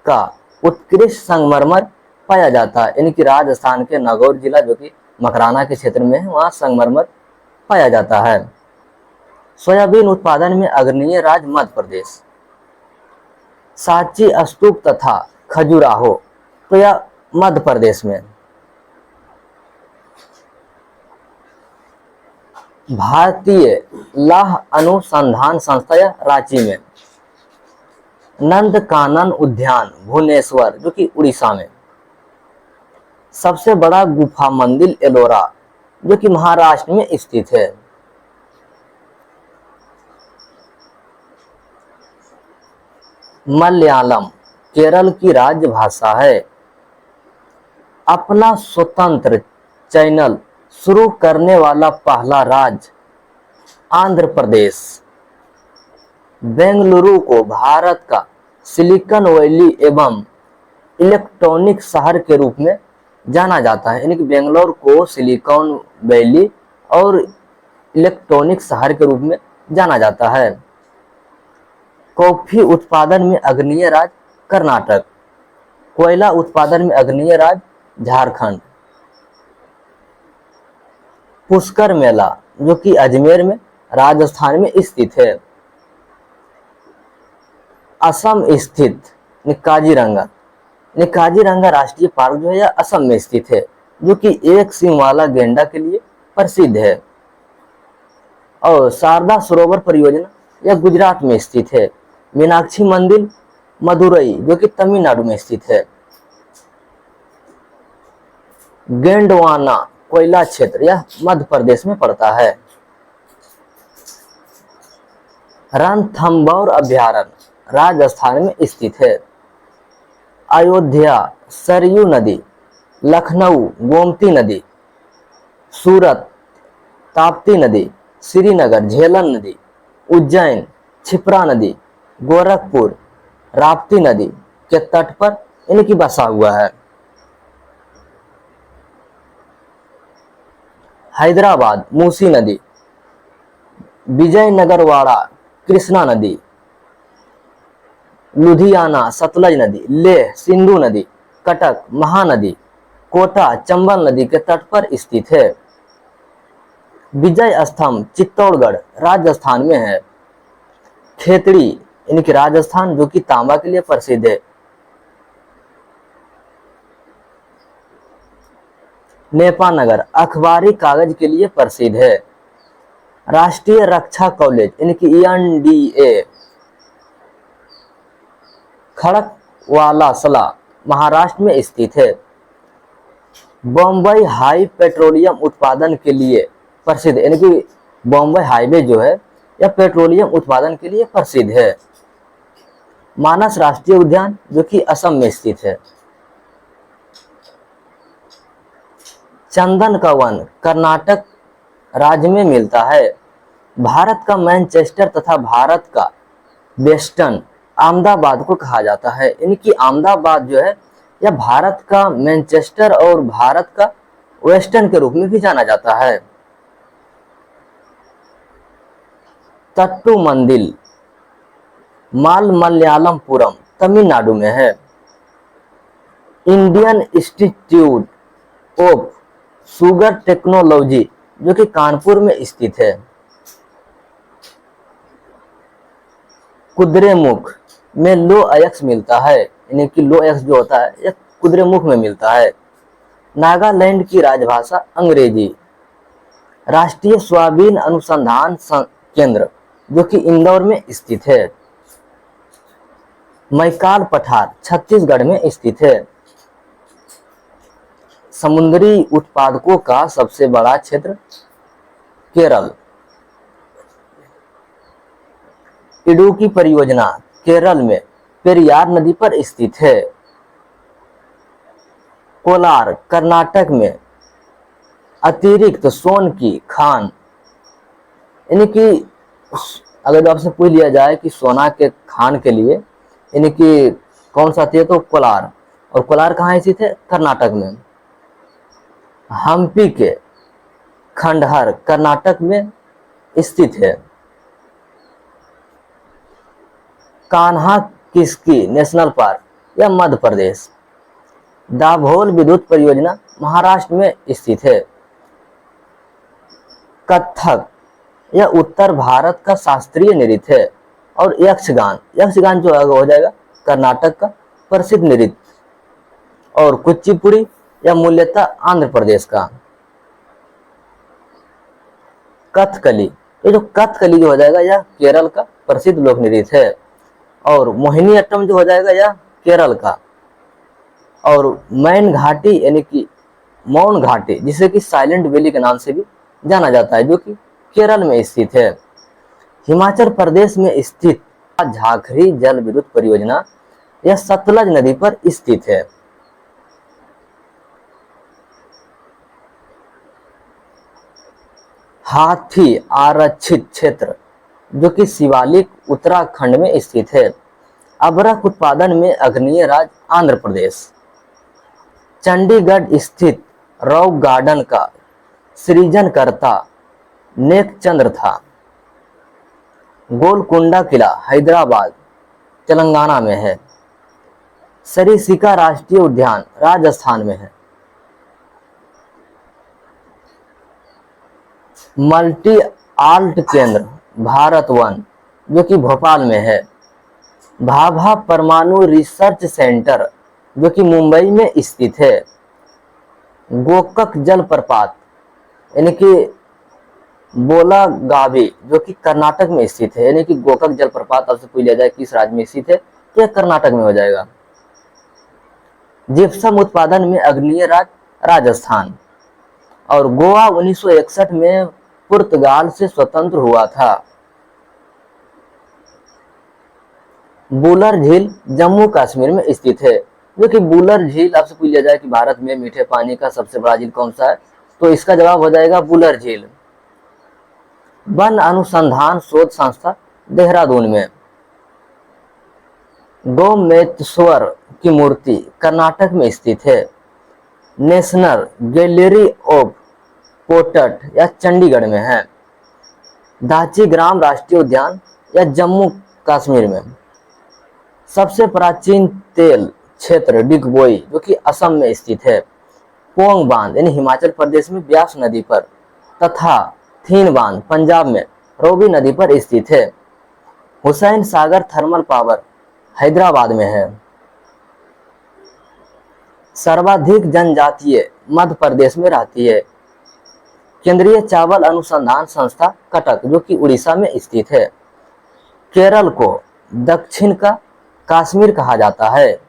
का उत्कृष्ट संगमरमर पाया जाता है, यानी कि राजस्थान के नागौर जिला जो कि मकराना के क्षेत्र में है वहाँ संगमरमर पाया जाता है। सोयाबीन उत्पादन में अग्रणीय राज्य मध्य प्रदेश। सांची स्तूप तथा खजुराहो, तो यह मध्य प्रदेश में। भारतीय लौह अनुसंधान संस्था या रांची में। नंदकानन उद्यान भुवनेश्वर जो कि उड़ीसा में। सबसे बड़ा गुफा मंदिर एलोरा जो कि महाराष्ट्र में स्थित है। मलयालम केरल की राज्य भाषा है। अपना स्वतंत्र चैनल शुरू करने वाला पहला राज्य आंध्र प्रदेश। बेंगलुरु को भारत का सिलिकॉन वैली एवं इलेक्ट्रॉनिक शहर के रूप में जाना जाता है, यानी कि बेंगलोर को सिलिकॉन वैली और इलेक्ट्रॉनिक शहर के रूप में जाना जाता है। कॉफी उत्पादन में अग्रणीय राज्य कर्नाटक। कोयला उत्पादन में अग्रणीय राज्य झारखंड। पुष्कर मेला जो कि अजमेर में राजस्थान में स्थित है। असम स्थित काजीरंगा राष्ट्रीय पार्क जो है यह असम में स्थित है, जो कि एक सींग वाला गेंडा के लिए प्रसिद्ध है। और शारदा सरोवर परियोजना यह गुजरात में स्थित है। मीनाक्षी मंदिर मदुरई जो कि तमिलनाडु में स्थित है। गेंडवाना कोयला क्षेत्र यह मध्य प्रदेश में पड़ता है। रणथंभौर अभ्यारण्य राजस्थान में स्थित है। अयोध्या सरयू नदी, लखनऊ गोमती नदी, सूरत ताप्ती नदी, श्रीनगर झेलम नदी, उज्जैन क्षिप्रा नदी, गोरखपुर राप्ती नदी के तट पर इनकी बसा हुआ है। हैदराबाद मूसी नदी, विजयनगरवाड़ा कृष्णा नदी, लुधियाना सतलज नदी, लेह सिंधु नदी, कटक महानदी, कोटा चंबल नदी के तट पर स्थित है। विजय स्तंभ चित्तौड़गढ़ राजस्थान में है। खेतड़ी यानी कि राजस्थान जो कि तांबा के लिए प्रसिद्ध है। नेपानगर अखबारी कागज के लिए प्रसिद्ध है। राष्ट्रीय रक्षा कॉलेज यानी कि ENDA खड़कवासला महाराष्ट्र में स्थित है। बॉम्बे हाई पेट्रोलियम उत्पादन के लिए प्रसिद्ध, यानी कि बॉम्बे हाईवे जो है यह पेट्रोलियम उत्पादन के लिए प्रसिद्ध है। मानस राष्ट्रीय उद्यान जो कि असम में स्थित है। चंदन का वन कर्नाटक राज्य में मिलता है। भारत का मैनचेस्टर तथा भारत का वेस्टर्न अहमदाबाद को कहा जाता है, इनकी अहमदाबाद जो है यह भारत का मैनचेस्टर और भारत का वेस्टर्न के रूप में भी जाना जाता है। तट्टू मंदिर मलयालमपुरम तमिलनाडु में है। Indian institute of sugar technology जो कि कानपुर में स्थित है। कुद्रेमुख में लो अयस्क मिलता है, यानी कि लो अयस्क जो होता है यह कुद्रेमुख में मिलता है। नागालैंड की राजभाषा अंग्रेजी। राष्ट्रीय सोयाबीन अनुसंधान केंद्र जो कि इंदौर में स्थित है। मैकाल पठार छत्तीसगढ़ में स्थित है। समुद्री उत्पादकों का सबसे बड़ा क्षेत्र केरल। इडुक्की परियोजना केरल में पेरियार नदी पर स्थित है। कोलार कर्नाटक में अतिरिक्त सोन की खान, यानी कि अगर आपसे पूछ लिया जाए कि सोना के खान के लिए यानी कि कौन सा है तो कोलार, और कोलार कहाँ स्थित है? कर्नाटक में। हम्पी के खंडहर कर्नाटक में स्थित है। कान्हा किसकी नेशनल पार्क यह मध्य प्रदेश। दाभोल विद्युत परियोजना महाराष्ट्र में स्थित है। कथक यह उत्तर भारत का शास्त्रीय नृत्य है। और यक्षगान, यक्षगान जो हो जाएगा कर्नाटक का प्रसिद्ध नृत्य। और कुचिपुड़ी यह मूल्यतः आंध्र प्रदेश का। कथकली, तो जो कथकली जो हो जाएगा यह केरल का प्रसिद्ध लोक नृत्य है। और मोहिनीअट्टम जो हो जाएगा यह केरल का। और मैन घाटी यानी कि मौन घाटी जिसे कि साइलेंट वैली के नाम से भी जाना जाता है जो कि केरल में स्थित है। हिमाचल प्रदेश में स्थित झाखरी जल विद्युत परियोजना यह सतलज नदी पर स्थित है। हाथी आरक्षित क्षेत्र जो कि शिवालिक उत्तराखंड में स्थित है। अबरख उत्पादन में अग्रणीय राज्य आंध्र प्रदेश। चंडीगढ़ स्थित रॉक गार्डन का सृजनकर्ता नेकचंद्र था। गोलकुंडा किला हैदराबाद तेलंगाना में है। सरिस्का राष्ट्रीय उद्यान राजस्थान में है। मल्टी आल्ट केंद्र भारत वन जो कि भोपाल में है। भाभा परमाणु रिसर्च सेंटर जो कि मुंबई में स्थित है। गोकक जलप्रपात यानी कि बोलागावी जो कि कर्नाटक में स्थित है, यानी कि गोकक जलप्रपात आपसे पूछ लिया जाए किस राज्य में स्थित है तो यह कर्नाटक में हो जाएगा। जिप्सम उत्पादन में अग्रणीय राज्य राजस्थान। और गोवा 1961 में पुर्तगाल से स्वतंत्र हुआ था। बुलर झील जम्मू कश्मीर में स्थित है, जो कि बुलर झील आपसे पूछ लिया जाए कि भारत में मीठे पानी का सबसे बड़ा झील कौन सा है तो इसका जवाब हो जाएगा बुलर झील। वन अनुसंधान शोध संस्था देहरादून में। गोमेश्वर की मूर्ति कर्नाटक में स्थित है। नेशनल गैलरी ऑफ पोर्ट्रेट या चंडीगढ़ में है। दाची ग्राम राष्ट्रीय उद्यान या जम्मू कश्मीर में। सबसे प्राचीन तेल क्षेत्र डिगबोई जो कि असम में स्थित है। पोंग बांध यानी हिमाचल प्रदेश में ब्यास नदी पर तथा थीन बांध पंजाब में रोवी नदी पर स्थित है। हुसैन सागर थर्मल पावर हैदराबाद में है। सर्वाधिक जनजातीय मध्य प्रदेश में रहती है। केंद्रीय चावल अनुसंधान संस्था कटक जो कि उड़ीसा में स्थित है। केरल को दक्षिण का कश्मीर कहा जाता है।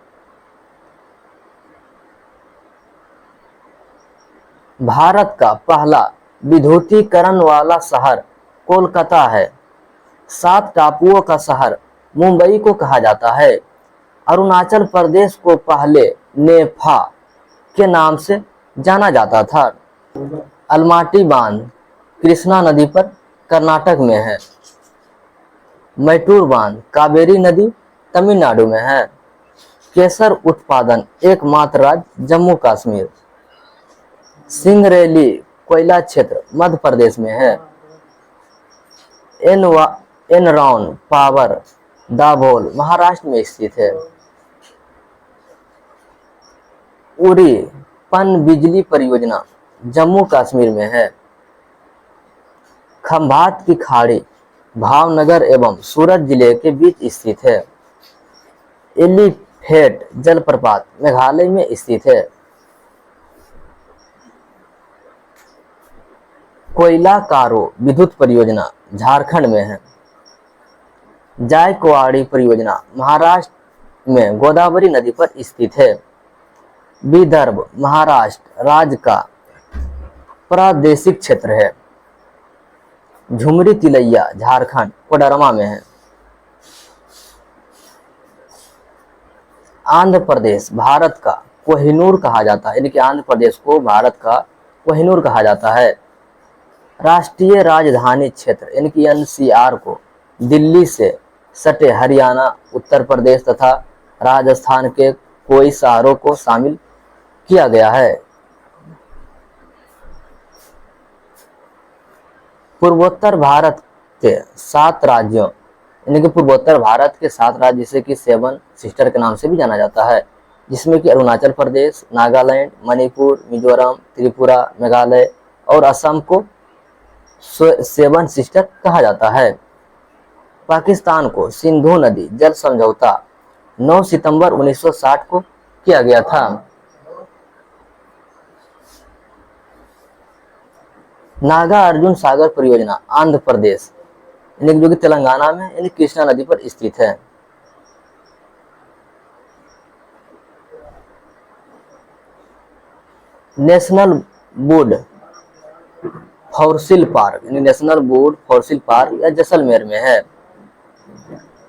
भारत का पहला विद्युतीकरण वाला शहर कोलकाता है। 7 टापुओं का शहर मुंबई को कहा जाता है। अरुणाचल प्रदेश को पहले नेफा के नाम से जाना जाता था। अलमाटी बांध कृष्णा नदी पर कर्नाटक में है। मैटूर बांध कावेरी नदी तमिलनाडु में है। केसर उत्पादन एकमात्र राज्य जम्मू कश्मीर। सिंगरैली कोयला क्षेत्र मध्य प्रदेश में है। एनरॉन पावर दाभोल महाराष्ट्र में स्थित है। उरी पन बिजली परियोजना जम्मू कश्मीर में है। खंभात की खाड़ी भावनगर एवं सूरत जिले के बीच स्थित है। एलिफेंट जलप्रपात मेघालय में स्थित है। कोयला कारो विद्युत परियोजना झारखंड में है। जायकवाड़ी परियोजना महाराष्ट्र में गोदावरी नदी पर स्थित है। विदर्भ महाराष्ट्र राज्य का प्रादेशिक क्षेत्र है। झुमरी तिलैया झारखंड कोडरमा में है। आंध्र प्रदेश भारत का कोहिनूर कहा जाता है, यानी कि आंध्र प्रदेश को भारत का कोहिनूर कहा जाता है। राष्ट्रीय राजधानी क्षेत्र यानी कि एनसीआर को दिल्ली से सटे हरियाणा, उत्तर प्रदेश तथा राजस्थान के कई शहरों को शामिल किया गया है। पूर्वोत्तर भारत के 7 राज्यों यानी कि पूर्वोत्तर भारत के 7 राज्य जिसे कि 7 सिस्टर के नाम से भी जाना जाता है, जिसमें कि अरुणाचल प्रदेश, नागालैंड, मणिपुर, मिजोरम, त्रिपुरा, मेघालय और असम को 7 सिस्टर कहा जाता है। पाकिस्तान को सिंधु नदी जल समझौता 9 सितंबर 1960 को किया गया था। नागार्जुन सागर परियोजना आंध्र प्रदेश यानी जो कि तेलंगाना में यानी कृष्णा नदी पर स्थित है। नेशनल वुड फॉसिल पार्क यानी नेशनल वुड फॉसिल पार्क या जैसलमेर में है।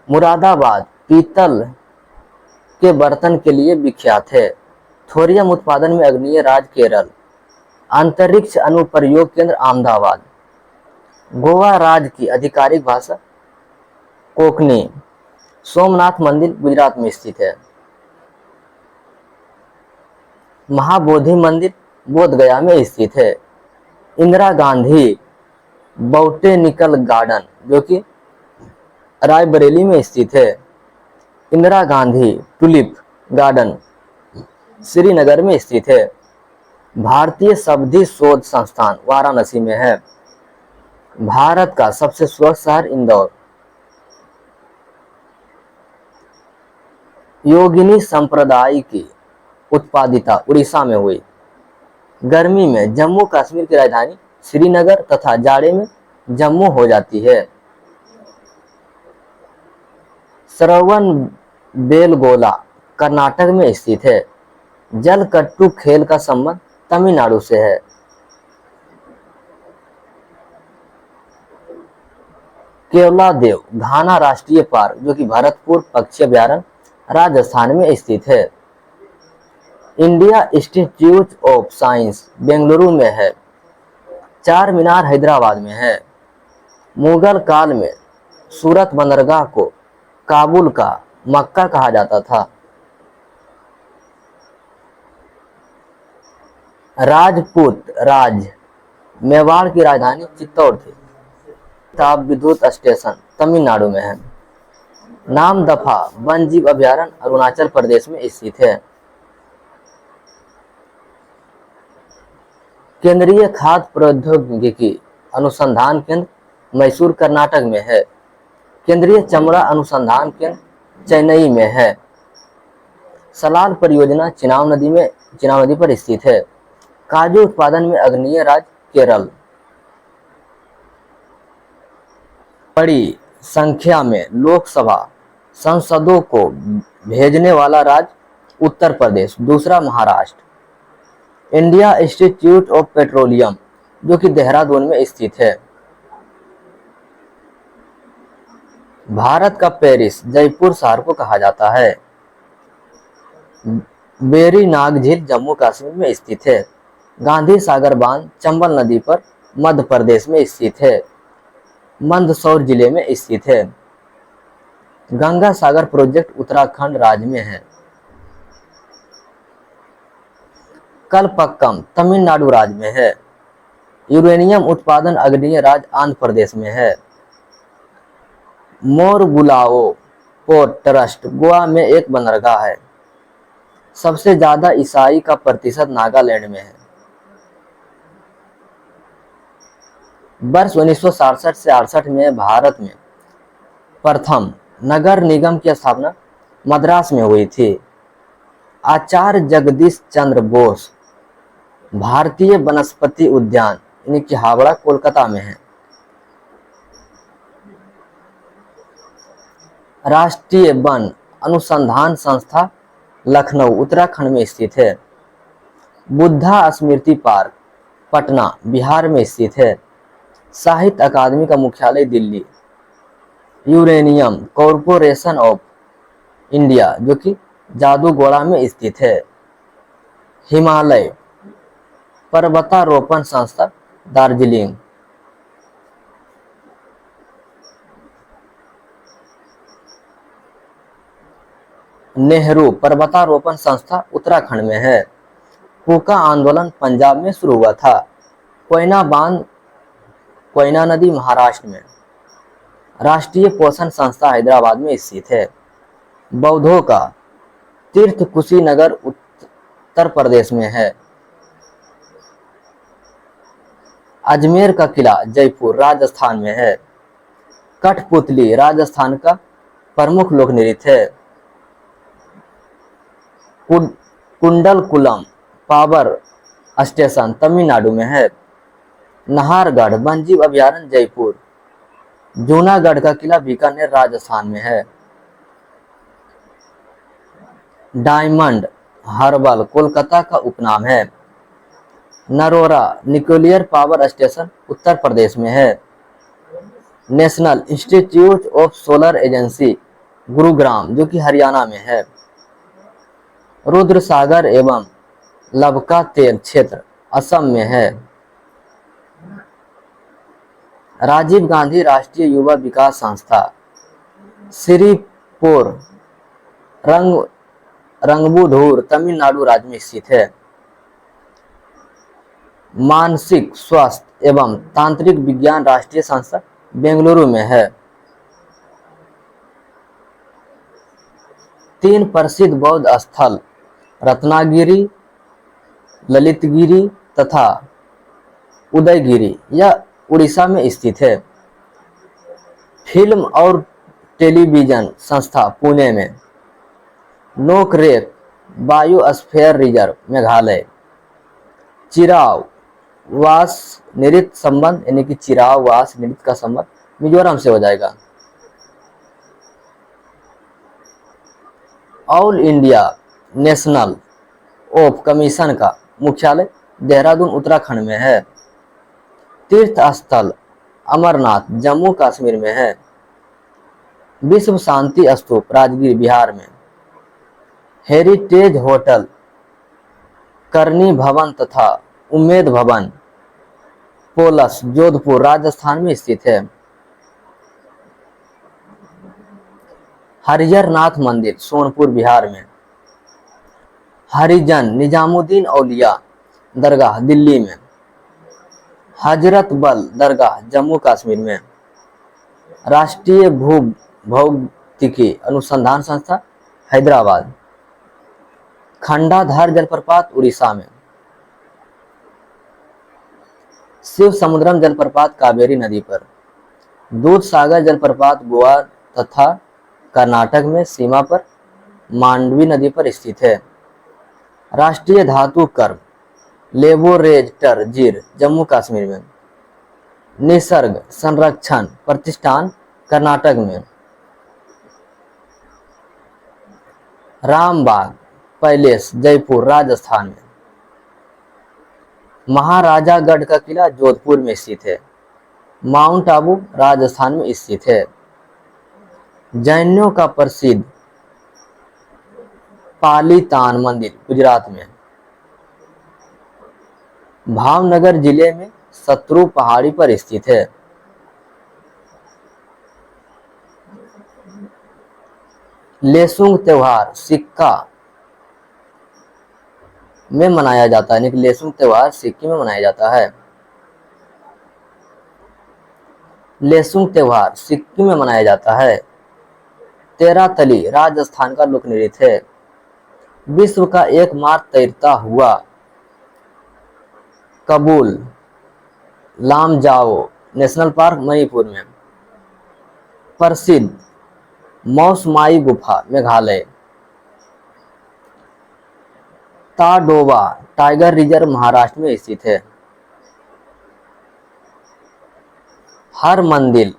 मुरादाबाद पीतल के बर्तन के लिए विख्यात है। थोरियम उत्पादन में अग्रणीय राज्य केरल। अंतरिक्ष अनुप्रयोग केंद्र अहमदाबाद। गोवा राज्य की आधिकारिक भाषा कोंकणी। सोमनाथ मंदिर गुजरात में स्थित है। महाबोधि मंदिर बोध गया में स्थित है। इंदिरा गांधी बोटेनिकल गार्डन जो कि रायबरेली में स्थित है। इंदिरा गांधी टुलिप गार्डन श्रीनगर में स्थित है। भारतीय संधि शोध संस्थान वाराणसी में है। भारत का सबसे स्वच्छ शहर इंदौर। योगिनी संप्रदाय की उत्पादिता उड़ीसा में हुई। गर्मी में जम्मू कश्मीर की राजधानी श्रीनगर तथा जाड़े में जम्मू हो जाती है। श्रवण बेलगोला कर्नाटक में स्थित है। जलकट्टू खेल का संबंध तमिलनाडु से है। केवलादेव घाना राष्ट्रीय पार्क जो कि भरतपुर पक्षी अभ्यारण्य राजस्थान में स्थित है। India institute of science Bengaluru में है। चार मीनार हैदराबाद में है। मुगल काल में सूरत बंदरगाह को काबुल का मक्का कहा जाता था। राजपूत राज्य मेवाड़ की राजधानी चित्तौड़ थी। ताप विद्युत स्टेशन तमिलनाडु में है। नामदफा वन्यजीव अभ्यारण्य अरुणाचल प्रदेश में स्थित है। केंद्रीय खाद्य प्रौद्योगिकी अनुसंधान केंद्र मैसूर कर्नाटक में है। केंद्रीय चमड़ा अनुसंधान केंद्र चेन्नई में है। सलाल परियोजना चिनाब नदी पर स्थित है। काजू उत्पादन में अग्रणीय राज्य केरल। बड़ी संख्या में लोकसभा सांसदों को भेजने वाला राज्य उत्तर प्रदेश, दूसरा Maharashtra. India institute of petroleum जो कि देहरादून में स्थित है। भारत का पेरिस जयपुर शहर को कहा जाता है। बेरी नाग झील जम्मू कश्मीर में स्थित है। गांधी सागर बांध चंबल नदी पर मध्य प्रदेश में स्थित है। मंदसौर जिले में स्थित है। गंगा सागर प्रोजेक्ट उत्तराखंड राज्य में है। कलपक्कम तमिलनाडु राज्य में है। यूरेनियम उत्पादन अग्रणीय राज्य आंध्र प्रदेश में है। मोरगुलाओ पोर्ट ट्रस्ट गोवा में एक बंदरगाह है। सबसे ज्यादा ईसाई का प्रतिशत नागालैंड में है। वर्ष 1967 से 68 में भारत में प्रथम नगर निगम की स्थापना मद्रास में हुई थी। आचार्य जगदीश चंद्र बोस भारतीय वनस्पति उद्यान यानी कि हावड़ा कोलकाता में है। राष्ट्रीय वन अनुसंधान संस्था लखनऊ उत्तराखंड में स्थित है। बुद्धा स्मृति पार्क पटना बिहार में स्थित है। साहित्य अकादमी का मुख्यालय Delhi. Uranium corporation of India जो कि जादूगोड़ा में स्थित है। हिमालय पर्वतारोपण संस्था दार्जिलिंग। नेहरू पर्वतारोपण संस्था उत्तराखंड में है। कूका आंदोलन पंजाब में शुरू हुआ था। कोयना बांध कोयना नदी महाराष्ट्र में। राष्ट्रीय पोषण संस्था हैदराबाद में स्थित है। बौद्धों का तीर्थ कुशीनगर उत्तर प्रदेश में है। अजमेर का किला जयपुर राजस्थान में है। कठपुतली राजस्थान का प्रमुख लोक नृत्य है। कुंडलकुलम पावर स्टेशन तमिलनाडु में है। नाहरगढ़ वन्यजीव अभयारण्य जयपुर। जूनागढ़ का किला बीकानेर राजस्थान में है। डायमंड हार्बर कोलकाता का उपनाम है। Narora nuclear power station Uttar Pradesh में है। National institute of solar agency Gurugram जो कि हरियाणा में है। रुद्र सागर एवं लबका तेल क्षेत्र असम में है। राजीव गांधी राष्ट्रीय युवा विकास संस्था श्रीपुर रंगबुधूर तमिलनाडु राज्य में स्थित है। मानसिक स्वास्थ्य एवं तांत्रिक विज्ञान राष्ट्रीय संस्था बेंगलुरु में है। 3 प्रसिद्ध बौद्ध स्थल रत्नागिरी ललितगिरी तथा उदयगिरी यह उड़ीसा में स्थित है। फिल्म और टेलीविजन संस्था पुणे में। Nokrek biosphere reserve Meghalaya. चिराव वास नृत्य संबंध यानी कि चिराव वास नृत्य का संबंध मिजोरम से हो जाएगा। All India national of commission का मुख्यालय देहरादून उत्तराखंड में है। तीर्थ स्थल अमरनाथ जम्मू कश्मीर में है। विश्व शांति स्तूप राजगीर बिहार में। हेरिटेज होटल करनी भवन तथा उम्मेद भवन पोलस जोधपुर राजस्थान में स्थित है। हरिहरनाथ मंदिर सोनपुर बिहार में। हरिजन निजामुद्दीन औलिया दरगाह दिल्ली में। हजरत बल दरगाह जम्मू कश्मीर में। राष्ट्रीय भौतिकी अनुसंधान संस्था हैदराबाद। खंडाधार जलप्रपात उड़ीसा में। शिव समुद्रम जलप्रपात कावेरी नदी पर। दूध सागर जलप्रपात गोवा तथा कर्नाटक में सीमा पर मांडवी नदी पर स्थित है। राष्ट्रीय धातु कर्म लेबोरेटर जीर जम्मू कश्मीर में। निसर्ग संरक्षण प्रतिष्ठान कर्नाटक में। रामबाग पैलेस जयपुर राजस्थान में। महाराजागढ़ का किला जोधपुर में स्थित है। माउंट आबू राजस्थान में स्थित है। जैनियों का प्रसिद्ध पालीतान मंदिर गुजरात में। भावनगर जिले में सत्रू पहाड़ी पर स्थित है। लेसुंग त्योहार सिक्का में मनाया जाता है। लेसुंग त्योहार सिक्किम में मनाया जाता है। लेसुंग त्योहार सिक्किम में मनाया जाता है। तेरातली राजस्थान का लोक नृत्य है। विश्व का एकमात्र तैरता हुआ कबूल लामजाओ नेशनल पार्क मणिपुर में। प्रसिद्ध मौसमाई गुफा मेघालय। ताडोबा टाइगर रिजर्व महाराष्ट्र में स्थित है। हर मंदिर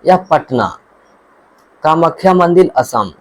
या पटना। कामाख्या मंदिर असम।